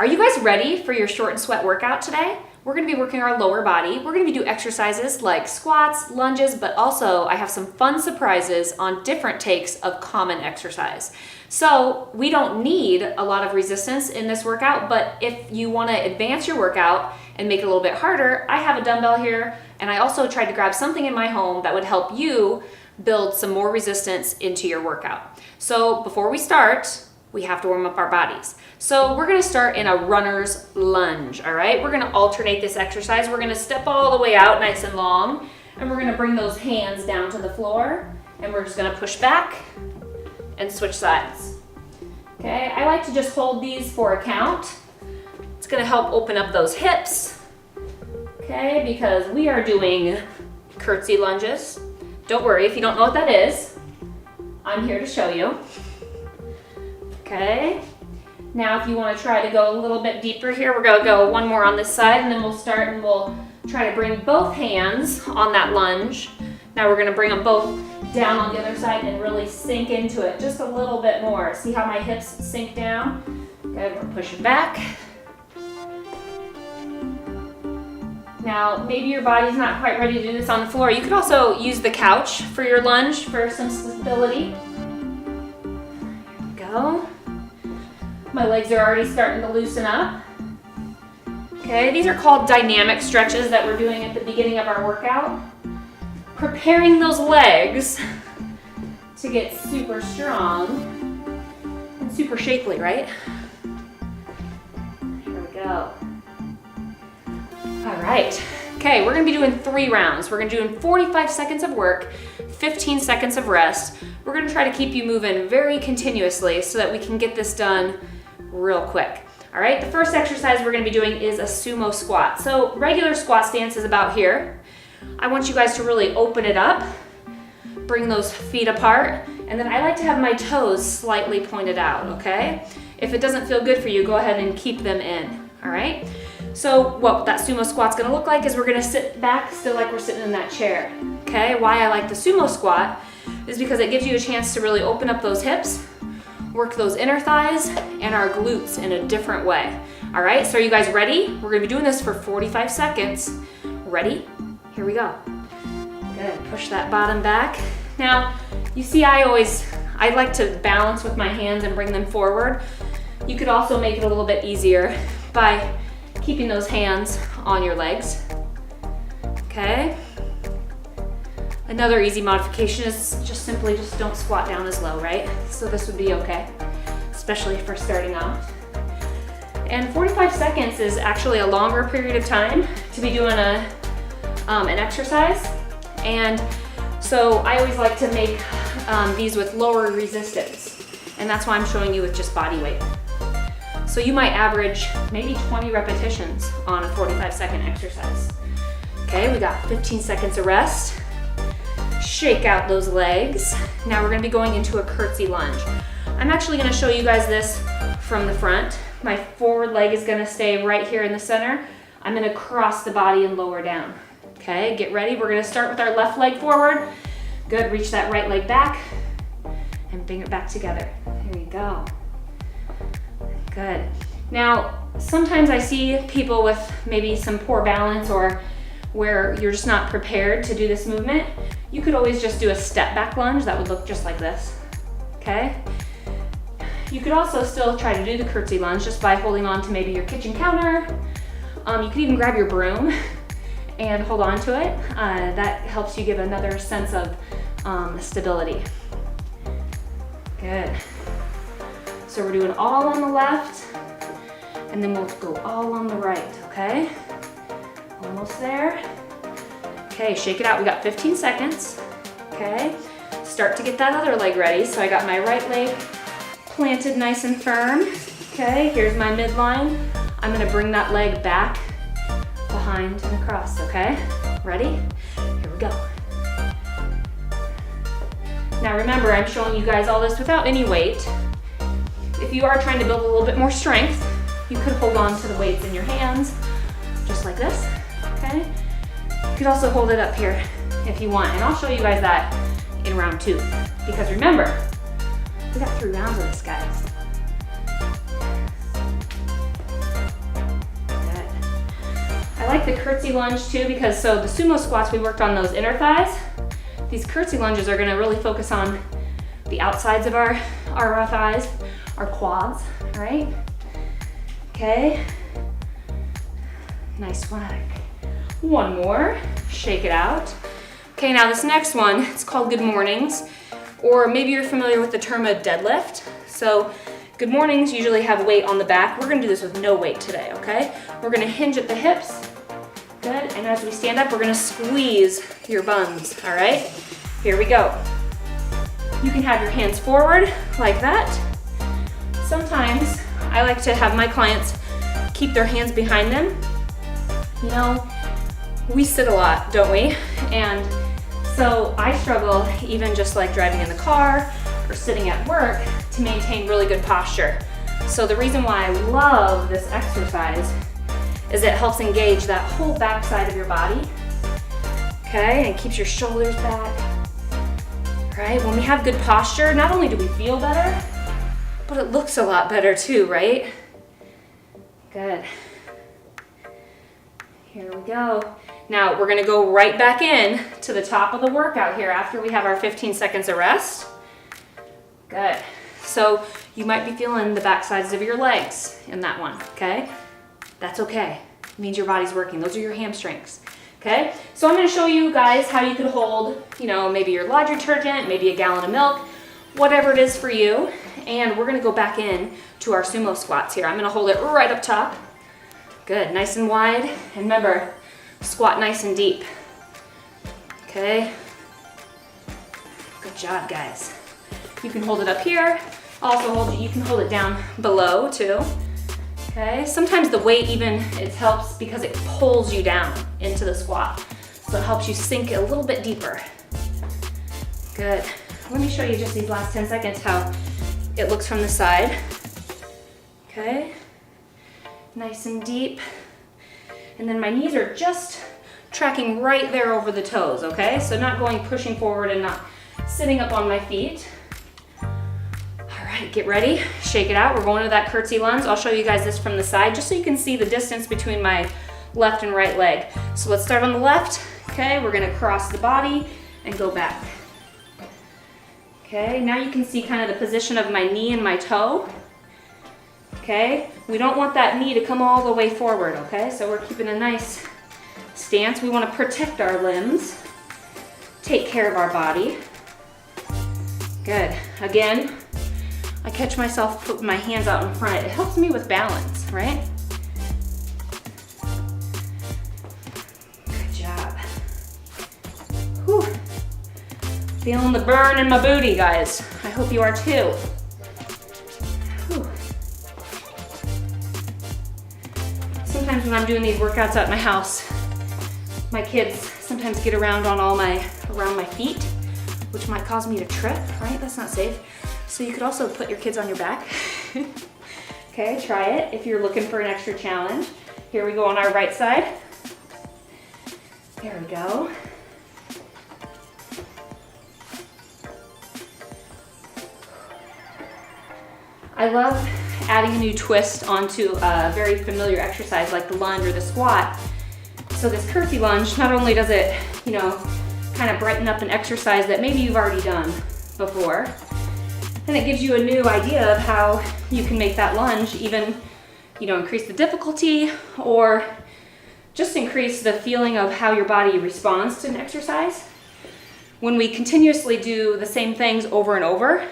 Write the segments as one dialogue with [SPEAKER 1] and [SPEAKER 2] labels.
[SPEAKER 1] Are you guys ready for your short and sweat workout today? We're gonna be working our lower body. We're gonna be doing exercises like squats, lunges, but also I have some fun surprises on different takes of common exercise. So we don't need a lot of resistance in this workout, but if you wanna advance your workout and make it a little bit harder, I have a dumbbell here, and I also tried to grab something in my home that would help you build some more resistance into your workout. So before we start, we have to warm up our bodies. So we're gonna start in a runner's lunge, all right? We're gonna alternate this exercise. We're gonna step all the way out nice and long, and we're gonna bring those hands down to the floor, and we're just gonna push back and switch sides. Okay, I like to just hold these for a count. It's gonna help open up those hips, okay? Because we are doing curtsey lunges. Don't worry if you don't know what that is. I'm here to show you. Okay, now if you want to try to go a little bit deeper here, we're going to go one more on this side, and then we'll start and we'll try to bring both hands on that lunge. Now we're going to bring them both down on the other side and really sink into it just a little bit more. See how my hips sink down? Good, we're pushing back. Now, maybe your body's not quite ready to do this on the floor. You could also use the couch for your lunge for some stability. Here we go. My legs are already starting to loosen up. Okay, these are called dynamic stretches that we're doing at the beginning of our workout. Preparing those legs to get super strong and super shapely, right? Here we go. All right, okay, we're gonna be doing 3 rounds. We're gonna do 45 seconds of work, 15 seconds of rest. We're gonna try to keep you moving very continuously so that we can get this done real quick. All right, the first exercise we're gonna be doing is a sumo squat. So regular squat stance is about here. I want you guys to really open it up, bring those feet apart, and then I like to have my toes slightly pointed out, okay? If it doesn't feel good for you, go ahead and keep them in, all right? So what that sumo squat's gonna look like is we're gonna sit back still like we're sitting in that chair, okay? Why I like the sumo squat is because it gives you a chance to really open up those hips, work those inner thighs and our glutes in a different way. All right, so are you guys ready? We're gonna be doing this for 45 seconds. Ready? Here we go. Good, push that bottom back. Now, you see I like to balance with my hands and bring them forward. You could also make it a little bit easier by keeping those hands on your legs, okay? Another easy modification is just simply don't squat down as low, right? So this would be okay, especially if we're starting off. And 45 seconds is actually a longer period of time to be doing an exercise. And so I always like to make these with lower resistance. And that's why I'm showing you with just body weight. So you might average maybe 20 repetitions on a 45-second exercise. Okay, we got 15 seconds of rest. Shake out those legs. Now we're gonna be going into a curtsey lunge. I'm actually gonna show you guys this from the front. My forward leg is gonna stay right here in the center. I'm gonna cross the body and lower down. Okay, get ready. We're gonna start with our left leg forward. Good, reach that right leg back and bring it back together. Here you go. Good. Now, sometimes I see people with maybe some poor balance or where you're just not prepared to do this movement. You could always just do a step back lunge that would look just like this, okay? You could also still try to do the curtsey lunge just by holding on to maybe your kitchen counter. You could even grab your broom and hold on to it. That helps you give another sense of stability. Good. So we're doing all on the left, and then we'll go all on the right, okay? Almost there. Okay, shake it out. We got 15 seconds, okay? Start to get that other leg ready. So I got my right leg planted nice and firm, okay? Here's my midline. I'm gonna bring that leg back, behind and across, okay? Ready? Here we go. Now remember, I'm showing you guys all this without any weight. If you are trying to build a little bit more strength, you could hold on to the weights in your hands, just like this, okay? You could also hold it up here if you want, and I'll show you guys that in round 2. Because remember, we got 3 rounds of this, guys. like the curtsey lunge too because so the sumo squats, we worked on those inner thighs. These curtsey lunges are gonna really focus on the outsides of our thighs, our quads, all right? Okay. Nice work. One more, shake it out. Okay, now this next one, it's called good mornings, or maybe you're familiar with the term of deadlift. So good mornings usually have weight on the back. We're gonna do this with no weight today, okay? We're gonna hinge at the hips, good, and as we stand up, we're gonna squeeze your buns, all right? Here we go. You can have your hands forward like that. Sometimes I like to have my clients keep their hands behind them. You know, we sit a lot, don't we? And so I struggle even just like driving in the car or sitting at work to maintain really good posture. So the reason why I love this exercise is it helps engage that whole back side of your body, okay? And keeps your shoulders back, right? When we have good posture, not only do we feel better, but it looks a lot better too, right? Good. Here we go. Now we're gonna go right back in to the top of the workout here after we have our 15 seconds of rest. Good. So you might be feeling the back sides of your legs in that one, okay? That's okay. It means your body's working. Those are your hamstrings, okay? So I'm gonna show you guys how you could hold, you know, maybe your laundry detergent, maybe a gallon of milk, whatever it is for you. And we're gonna go back in to our sumo squats here. I'm gonna hold it right up top. Good, nice and wide. And remember, squat nice and deep. Okay. Good job, guys. You can hold it up here. Also you can hold it down below too. Okay, sometimes the weight even, it helps because it pulls you down into the squat. So it helps you sink a little bit deeper. Good. Let me show you just these last 10 seconds how it looks from the side. Okay. Nice and deep. And then my knees are just tracking right there over the toes, okay? So not pushing forward and not sitting up on my feet. All right, get ready, shake it out. We're going to that curtsey lunge. I'll show you guys this from the side just so you can see the distance between my left and right leg. So let's start on the left, okay? We're gonna cross the body and go back. Okay, now you can see kind of the position of my knee and my toe. Okay, we don't want that knee to come all the way forward, okay? So we're keeping a nice stance. We want to protect our limbs, take care of our body. Good. Again, I catch myself putting my hands out in front. It helps me with balance, right? Good job. Whew. Feeling the burn in my booty, guys. I hope you are too. Whew. Sometimes when I'm doing these workouts at my house, my kids sometimes get around my feet, which might cause me to trip, right? That's not safe. So you could also put your kids on your back. Okay, try it if you're looking for an extra challenge. Here we go on our right side. There we go. I love adding a new twist onto a very familiar exercise like the lunge or the squat. So this curtsey lunge, not only does it, you know, kind of brighten up an exercise that maybe you've already done before, and it gives you a new idea of how you can make that lunge even, you know, increase the difficulty or just increase the feeling of how your body responds to an exercise. When we continuously do the same things over and over,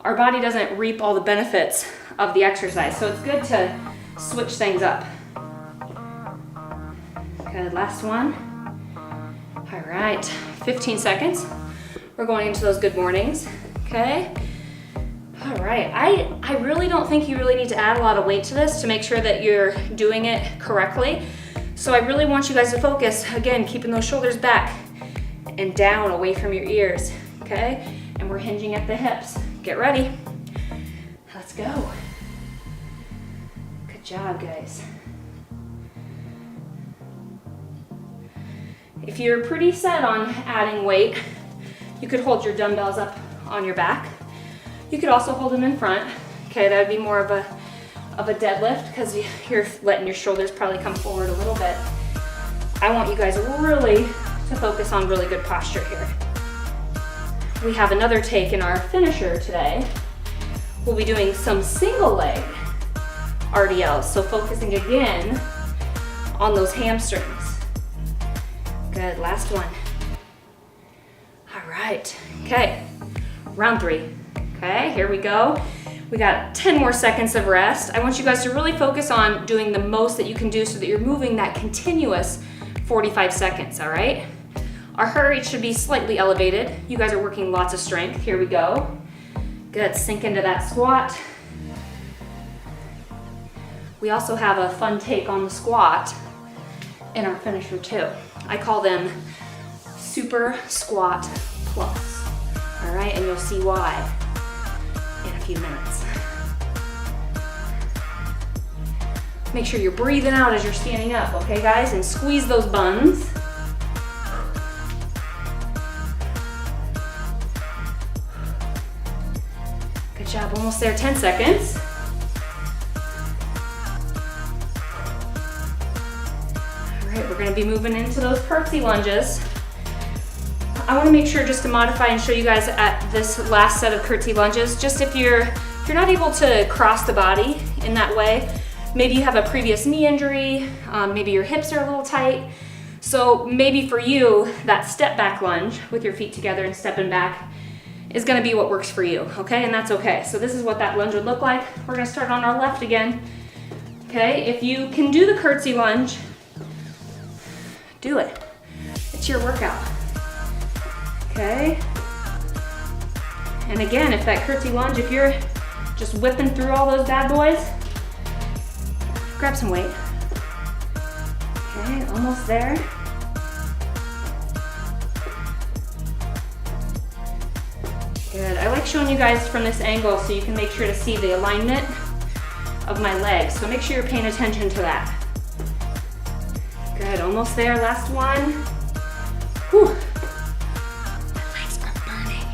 [SPEAKER 1] our body doesn't reap all the benefits of the exercise. So it's good to switch things up. Good, last one. All right, 15 seconds. We're going into those good mornings, okay? All right, I really don't think you really need to add a lot of weight to this to make sure that you're doing it correctly. So I really want you guys to focus, again, keeping those shoulders back and down away from your ears, okay? And we're hinging at the hips. Get ready. Let's go. Good job, guys. If you're pretty set on adding weight, you could hold your dumbbells up on your back. You could also hold them in front. Okay, that would be more of a deadlift because you're letting your shoulders probably come forward a little bit. I want you guys really to focus on really good posture here. We have another take in our finisher today. We'll be doing some single leg RDLs, so focusing again on those hamstrings. Good, last one. All right, okay, round 3. Okay, here we go. We got 10 more seconds of rest. I want you guys to really focus on doing the most that you can do so that you're moving that continuous 45 seconds, all right? Our heart rate should be slightly elevated. You guys are working lots of strength. Here we go. Good, sink into that squat. We also have a fun take on the squat in our finisher too. I call them super squat plus, all right? And you'll see why in a few minutes. Make sure you're breathing out as you're standing up, okay guys? And squeeze those buns. Good job, almost there, 10 seconds. All right, we're gonna be moving into those curtsey lunges. I wanna make sure just to modify and show you guys at this last set of curtsey lunges, just if you're not able to cross the body in that way, maybe you have a previous knee injury, maybe your hips are a little tight. So maybe for you, that step back lunge with your feet together and stepping back is gonna be what works for you, okay? And that's okay. So this is what that lunge would look like. We're gonna start on our left again, okay? If you can do the curtsey lunge, do it. It's your workout, okay? And again, if that curtsey lunge, if you're just whipping through all those bad boys, grab some weight. Okay, almost there. Good, I like showing you guys from this angle so you can make sure to see the alignment of my legs. So make sure you're paying attention to that. Good, almost there, last one. Whew. My legs are burning.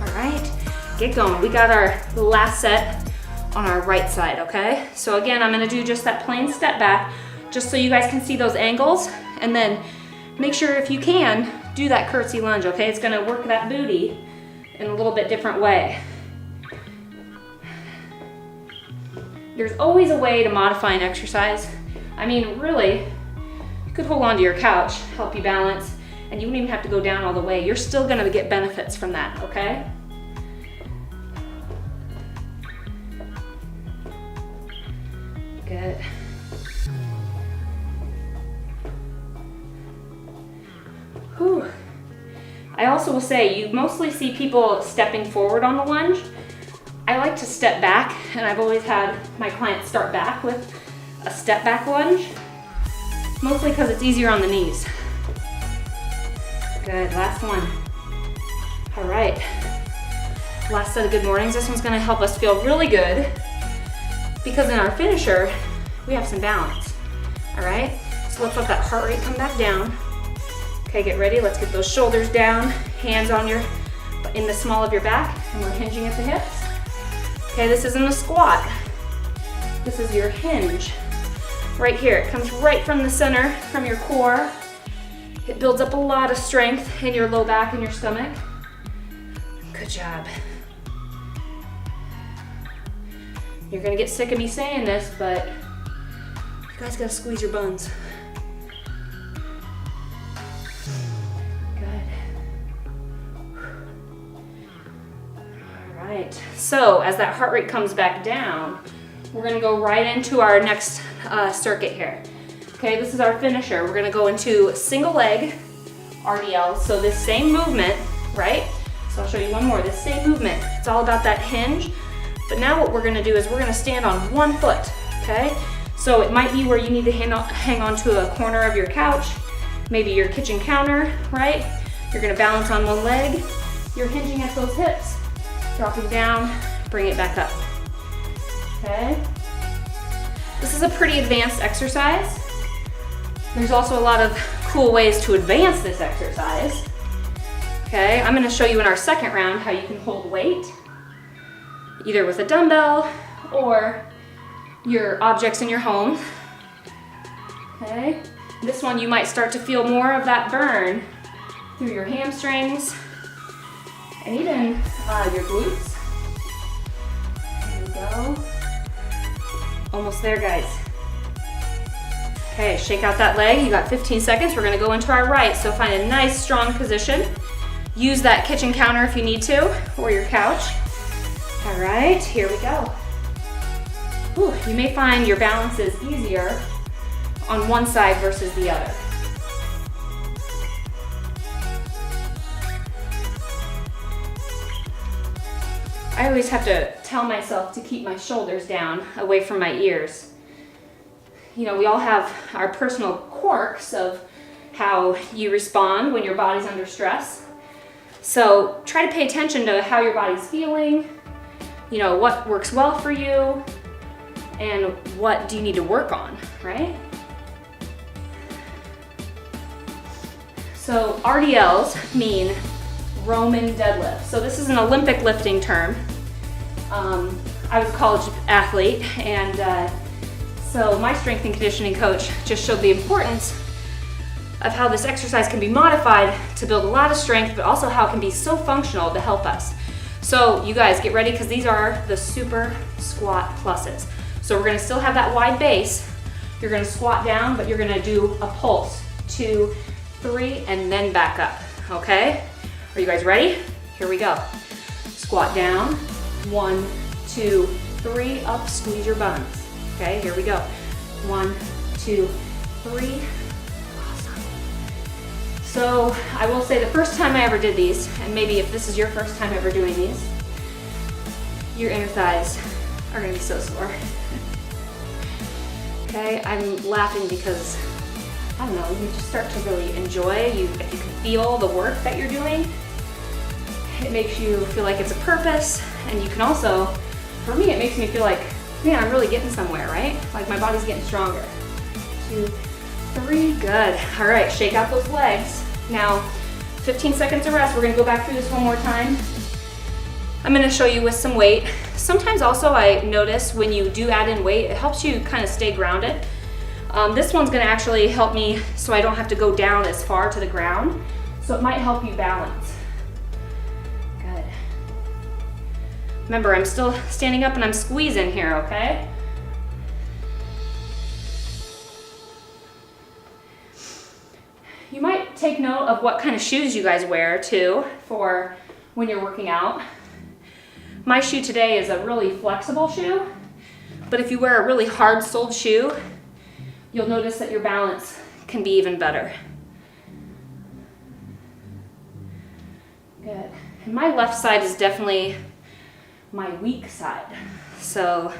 [SPEAKER 1] All right, get going. We got our last set on our right side, okay? So again, I'm gonna do just that plain step back, just so you guys can see those angles, and then make sure if you can, do that curtsey lunge, okay? It's gonna work that booty in a little bit different way. There's always a way to modify an exercise. I mean, really, you could hold on to your couch, help you balance, and you wouldn't even have to go down all the way. You're still gonna get benefits from that, okay? Good. Whew. I also will say, you mostly see people stepping forward on the lunge. I like to step back, and I've always had my clients start back with a step back lunge, mostly because it's easier on the knees. Good, last one. All right, last set of good mornings. This one's gonna help us feel really good because in our finisher, we have some balance, all right? So let's let that heart rate come back down. Okay, get ready, let's get those shoulders down, hands on in the small of your back, and we're hinging at the hips. Okay, this isn't a squat. This is your hinge. Right here, it comes right from the center, from your core. It builds up a lot of strength in your low back and your stomach. Good job. You're gonna get sick of me saying this, but you guys gotta squeeze your buns. Right. So as that heart rate comes back down, we're gonna go right into our next circuit here. Okay, this is our finisher. We're gonna go into single leg RDL. So this same movement, right? So I'll show you one more, this same movement. It's all about that hinge. But now what we're gonna do is we're gonna stand on one foot, okay? So it might be where you need to hang on to a corner of your couch, maybe your kitchen counter, right? You're gonna balance on one leg. You're hinging at those hips. Dropping down, bring it back up, okay? This is a pretty advanced exercise. There's also a lot of cool ways to advance this exercise, okay? I'm gonna show you in our second round how you can hold weight, either with a dumbbell or your objects in your home, okay? This one you might start to feel more of that burn through your hamstrings and even your glutes. There we go. Almost there, guys. Okay, shake out that leg. You got 15 seconds. We're gonna go into our right, so find a nice strong position. Use that kitchen counter if you need to, or your couch. All right, here we go. Whew, you may find your balance is easier on one side versus the other. I always have to tell myself to keep my shoulders down, away from my ears. You know, we all have our personal quirks of how you respond when your body's under stress. So try to pay attention to how your body's feeling, you know, what works well for you, and what do you need to work on, right? So RDLs mean Roman deadlift. So this is an Olympic lifting term. I was a college athlete, and so my strength and conditioning coach just showed the importance of how this exercise can be modified to build a lot of strength, but also how it can be so functional to help us. So you guys get ready, because these are the super squat pluses. So we're gonna still have that wide base. You're gonna squat down, but you're gonna do a pulse, 2, 3, and then back up, okay? Are you guys ready? Here we go. Squat down, 1, 2, 3, up, squeeze your buns. Okay, here we go. 1, 2, 3. Awesome. So I will say the first time I ever did these, and maybe if this is your first time ever doing these, your inner thighs are gonna be so sore. Okay, I'm laughing because, I don't know, you just start to really enjoy, if you can feel the work that you're doing, it makes you feel like it's a purpose, and you can also, for me, it makes me feel like, man, I'm really getting somewhere, right? Like my body's getting stronger. 2, 3, good. All right, shake out those legs. Now, 15 seconds of rest. We're gonna go back through this one more time. I'm gonna show you with some weight. Sometimes also I notice when you do add in weight, it helps you kind of stay grounded. This one's gonna actually help me so I don't have to go down as far to the ground. So it might help you balance. Good. Remember, I'm still standing up and I'm squeezing here, okay? You might take note of what kind of shoes you guys wear too for when you're working out. My shoe today is a really flexible shoe, but if you wear a really hard-soled shoe, you'll notice that your balance can be even better. Good. And my left side is definitely my weak side. So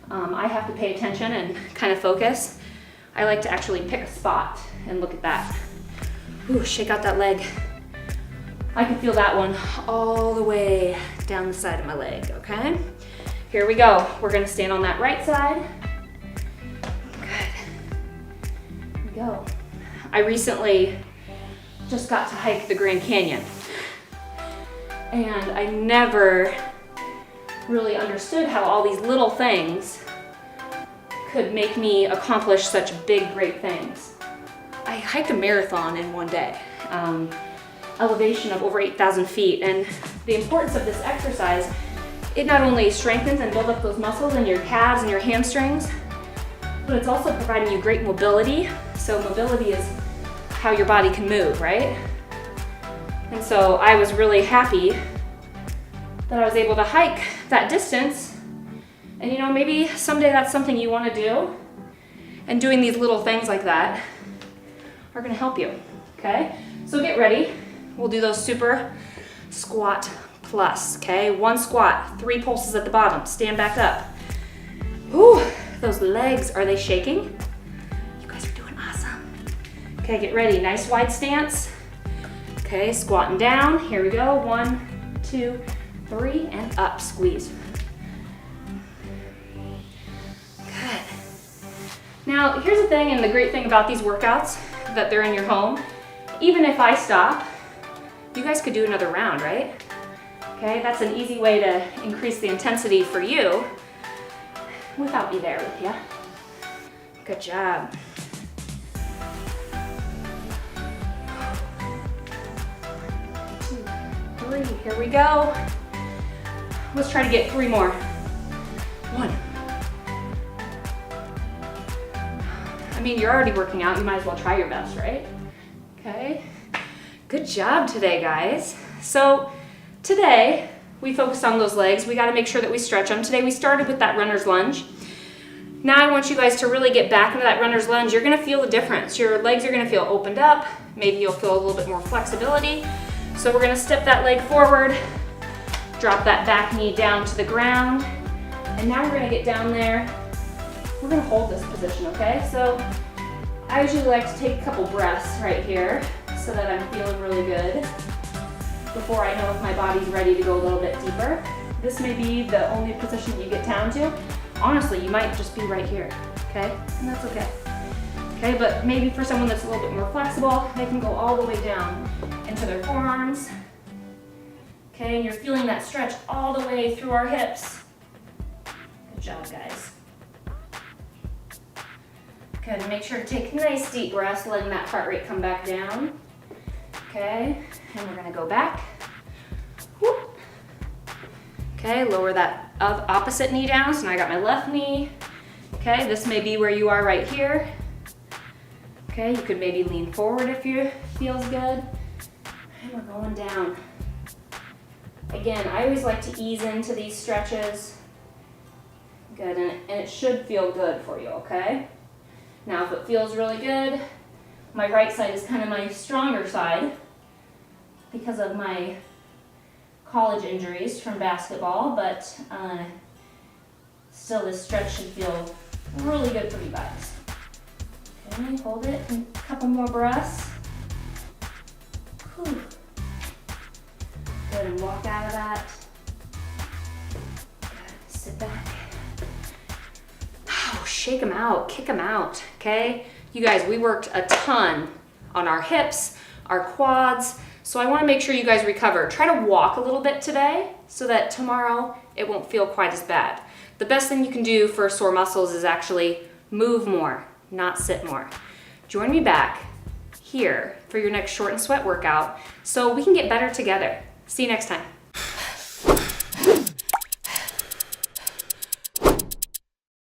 [SPEAKER 1] I have to pay attention and kind of focus. I like to actually pick a spot and look at that. Ooh, shake out that leg. I can feel that one all the way down the side of my leg, okay? Here we go. We're gonna stand on that right side. Good. Here we go. I recently just got to hike the Grand Canyon, and I never really understood how all these little things could make me accomplish such big, great things. I hiked a marathon in one day, elevation of over 8,000 feet, and the importance of this exercise, it not only strengthens and builds up those muscles in your calves and your hamstrings, but it's also providing you great mobility. So mobility is how your body can move, right? And so I was really happy that I was able to hike that distance. And you know, maybe someday that's something you want to do. And doing these little things like that are going to help you, okay? So get ready. We'll do those super squat plus, okay? 1 squat, 3 pulses at the bottom. Stand back up. Whew, those legs, are they shaking? You guys are doing awesome. Okay, get ready. Nice wide stance. Okay, squatting down. Here we go. 1, 2, 3, and up. Squeeze. Good. Now, here's the thing, and the great thing about these workouts, that they're in your home. Even if I stop, you guys could do another round, right? Okay, that's an easy way to increase the intensity for you without me there with you. Good job. 3. Here we go. Let's try to get 3 more. 1. I mean, you're already working out. You might as well try your best, right? Okay. Good job today, guys. So today we focused on those legs. We got to make sure that we stretch them. Today we started with that runner's lunge. Now I want you guys to really get back into that runner's lunge. You're going to feel the difference. Your legs are going to feel opened up. Maybe you'll feel a little bit more flexibility. So we're going to step that leg forward, drop that back knee down to the ground, and now we're going to get down there. We're going to hold this position, okay? So I usually like to take a couple breaths right here so that I'm feeling really good before I know if my body's ready to go a little bit deeper. This may be the only position you get down to. Honestly, you might just be right here, okay? And that's okay. Okay, but maybe for someone that's a little bit more flexible, they can go all the way down into their forearms. Okay, and you're feeling that stretch all the way through our hips. Good job, guys. Good, make sure to take nice deep breaths, letting that heart rate come back down. Okay, and we're gonna go back. Whoop. Okay, lower that opposite knee down. So now I got my left knee. Okay, this may be where you are right here. Okay, you could maybe lean forward if you feels good. And we're going down. Again, I always like to ease into these stretches. Good, and it should feel good for you, okay? Now if it feels really good, my right side is kind of my stronger side because of my college injuries from basketball, but still this stretch should feel really good for you guys. Okay, hold it, and a couple more breaths. Whew. Good, and walk out of that. Good, sit back. Oh, shake them out, kick them out, okay? You guys, we worked a ton on our hips, our quads, so I wanna make sure you guys recover. Try to walk a little bit today so that tomorrow it won't feel quite as bad. The best thing you can do for sore muscles is actually move more, not sit more. Join me back here for your next short and sweat workout so we can get better together. See you next time.